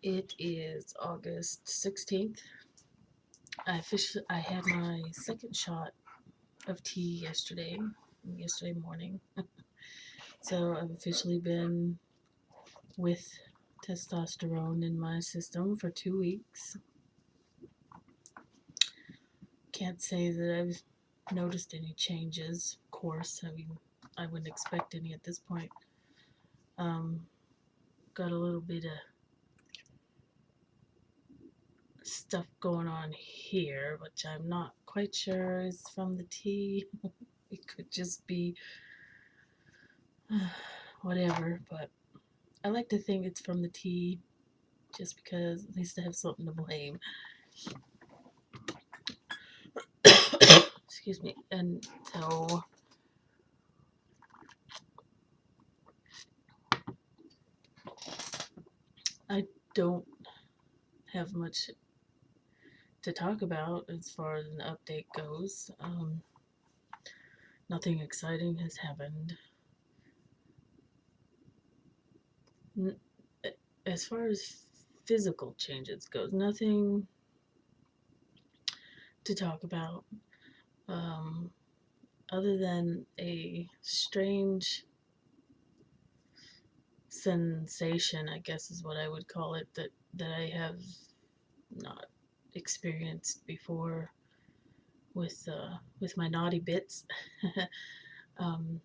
It is August 16th. I had my second shot of tea yesterday morning. So I've officially been with testosterone in my system for 2 weeks. Can't say that I've noticed any changes, of course. I mean, I wouldn't expect any at this point. Um, got a little bit of stuff going on here, which I'm not quite sure is from the tea. It could just be whatever, but I like to think it's from the tea just because at least I have something to blame. Excuse me. And so I don't have much to talk about as far as an update goes. Nothing exciting has happened. As far as physical changes goes, nothing to talk about. Um, Other than a strange sensation, I guess is what I would call it, that I have not experienced before with my naughty bits. um,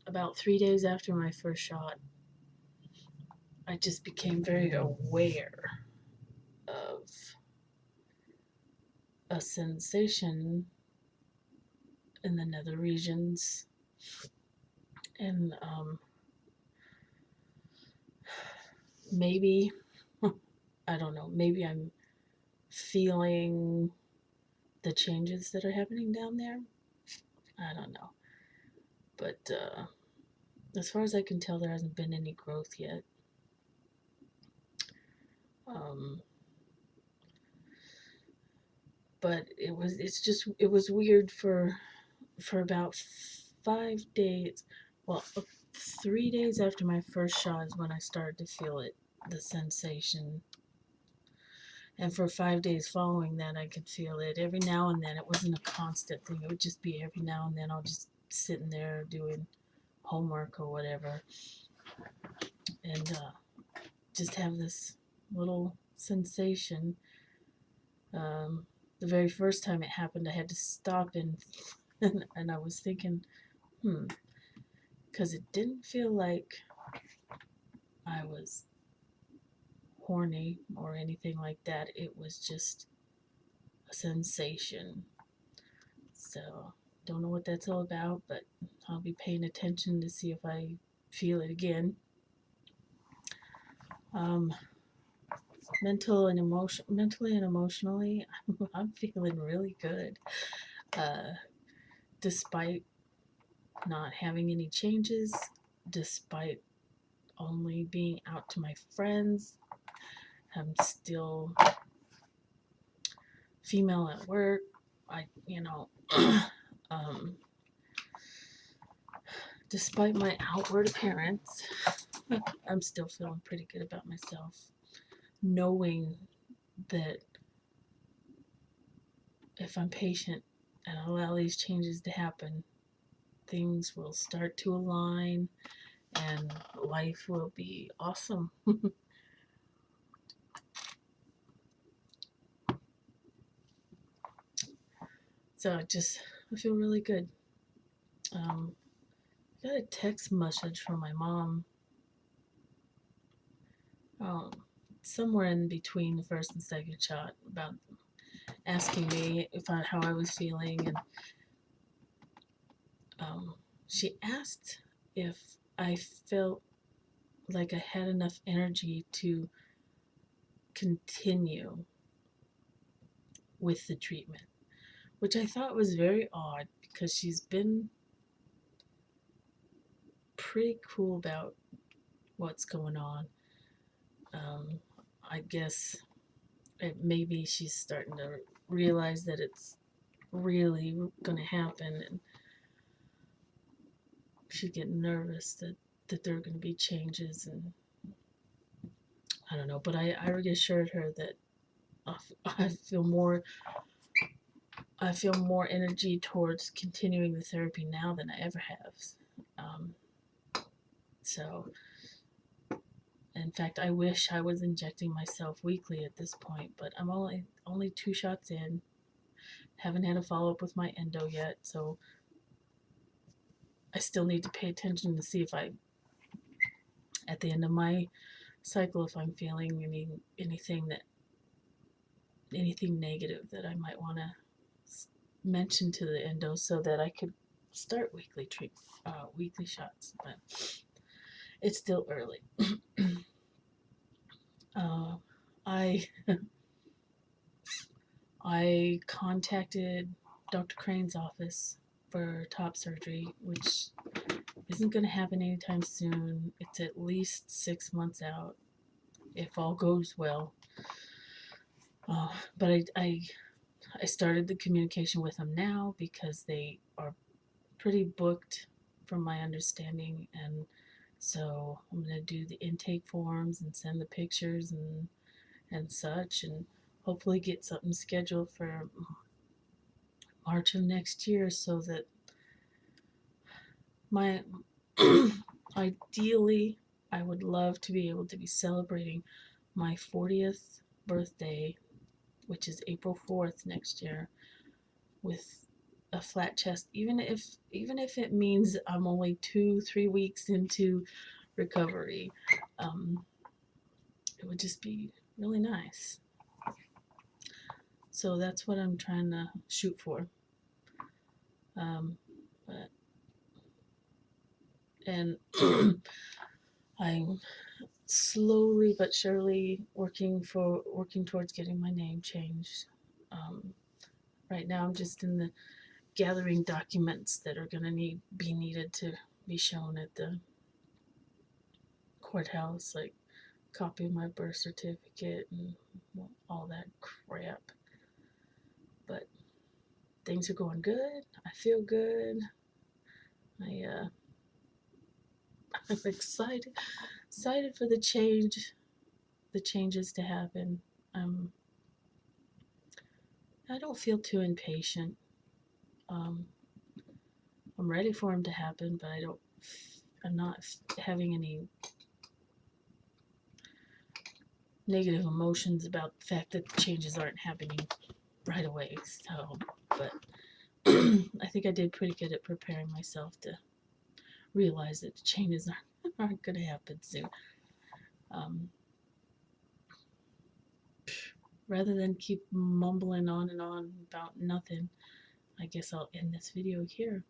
about 3 days after my first shot, I just became very aware of a sensation in the nether regions, and maybe I don't know. Maybe I'm feeling the changes that are happening down there. I don't know. But as far as I can tell, there hasn't been any growth yet. Um, but it was weird for about 5 days. Well, 3 days after my first shot is when I started to feel it, the sensation. And for 5 days following that, I could feel it every now and then. It wasn't a constant thing. It would just be every now and then. I'll just sitting there doing homework or whatever, and just have this little sensation. The very first time it happened, I had to stop and I was thinking, because it didn't feel like I was horny or anything like that. It was just a sensation. So don't know what that's all about, but I'll be paying attention to see if I feel it again. Um, mentally and emotionally, I'm feeling really good. Uh, Despite not having any changes, despite only being out to my friends, I'm still female at work. Um, despite my outward appearance, I'm still feeling pretty good about myself, knowing that if I'm patient and allow these changes to happen, things will start to align and life will be awesome. So I feel really good. Um, I got a text message from my mom, um, somewhere in between the first and second shot, about asking me how I was feeling, and um, she asked if I felt like I had enough energy to continue with the treatment, which I thought was very odd because she's been pretty cool about what's going on. Um, I guess maybe she's starting to realize that it's really going to happen, and she's getting nervous that there are going to be changes, and I don't know, but I already assured her that I feel more energy towards continuing the therapy now than I ever have. Um, so, in fact, I wish I was injecting myself weekly at this point, but I'm only 2 shots in. Haven't had a follow up with my endo yet, so I still need to pay attention to see if at the end of my cycle, if I'm feeling anything negative that I might want to mention to the endo so that I could start weekly shots. But it's still early. I I contacted Dr. Crane's office for top surgery, which isn't going to happen anytime soon. It's at least 6 months out, if all goes well. But I started the communication with them now because they are pretty booked, from my understanding, and so I'm gonna do the intake forms and send the pictures and such, and hopefully get something scheduled for March of next year, so that my ideally I would love to be able to be celebrating my 40th birthday, which is April 4th next year, with a flat chest, even if it means I'm only 2-3 weeks into recovery. um, it would just be really nice. So that's what I'm trying to shoot for. But and I'm slowly but surely working towards getting my name changed. um, right now I'm just in the gathering documents that are going to be needed to be shown at the courthouse, like copy of my birth certificate and all that crap. But things are going good. I feel good. I I'm excited for the changes to happen. Um, I don't feel too impatient. Um, I'm ready for them to happen, but I'm not having any negative emotions about the fact that the changes aren't happening right away. So, but I think I did pretty good at preparing myself to realize that the changes aren't going to happen soon. Um, rather than keep mumbling on and on about nothing, I guess I'll end this video here.